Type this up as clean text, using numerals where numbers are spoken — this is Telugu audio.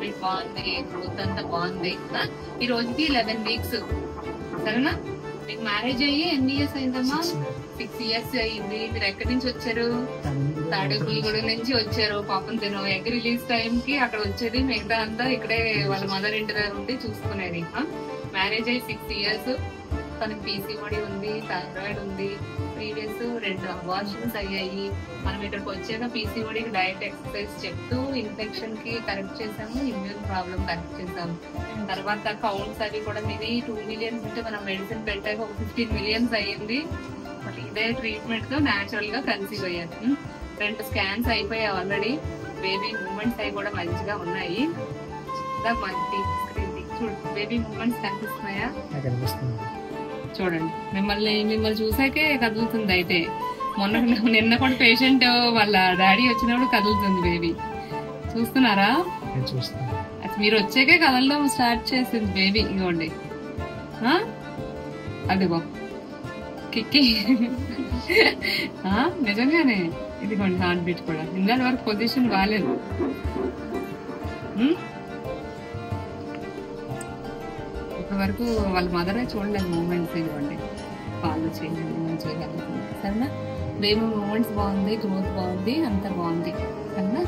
బీట్ బాగుంది, గ్రోత్ అంతా బాగుంది. ఈ రోజుకి 11 వీక్స్. సరేనా? మీకు మ్యారేజ్ అయ్యి ఎన్ని ఇయర్స్ అయిందమ్మా? 6 ఇయర్స్ అయ్యింది. మీరు ఎక్కడి నుంచి వచ్చారు? తాడేపల్లిగూడ నుంచి వచ్చారు. పాపం తిను ఎగ్ రిలీజ్ టైం కి అక్కడ వచ్చేది, మిగతా అంతా ఇక్కడే వాళ్ళ మదర్ ఇంటి దగ్గర ఉండి చూసుకునేది. మ్యారేజ్ అయ్యి 6 ఇయర్స్. తనకి పీసీఓడి ఉంది, థైరాయిడ్ ఉంది, ప్రీవియస్ 2 అబార్షన్స్ అయ్యాయి. మనం ఇక్కడికి వచ్చాక పీసీఓడికి డైట్ ఎక్సర్సైజ్ చెప్తూ ఇన్ఫెక్షన్ కి కరెక్ట్ చేసాము, ఇమ్యూన్ ప్రాబ్లం కరెక్ట్ చేసాము. తర్వాత కౌంట్స్ అవి కూడా మీది 2 మిలియన్స్ ఉంటే మనం మెడిసిన్ పెట్టాక ఒక 15 మిలియన్స్ అయ్యింది. ఇదే ట్రీట్మెంట్ తో న్యాచురల్ గా కన్సీవ్ అయ్యారు. 2 స్కాన్స్ అయిపోయాయి ఆల్రెడీ. బేబీ మూమెంట్స్ అవి కూడా మంచిగా ఉన్నాయి. చూడు, బేబీ మూమెంట్స్ కనిపిస్తున్నాయా? చూడండి, మిమ్మల్ని చూసాకే కదులుతుంది. అయితే నిన్న కూడా పేషెంట్ వాళ్ళ డాడీ వచ్చినప్పుడు కదులుతుంది బేబీ. చూస్తున్నారా? మీరు వచ్చాకే కదలడం స్టార్ట్ చేసింది బేబీ. ఇదిగోండి, అదిగో కిక్కి. నిజంగానే ఇదిగోండి హార్ట్ బీట్ కూడా. ఇందాక వరకు పొజిషన్ బాగాలేదు. ఇప్పటి వరకు వాళ్ళ మదరే చూడలేదు మూమెంట్స్. ఇవ్వండి, పాలు చేయండి, మంచిగా కలుగుతుంది. సరేనా? బేబీ మూమెంట్స్ బాగుంది, గ్రోత్ బాగుంది, అంతా బాగుంది. సరేనా?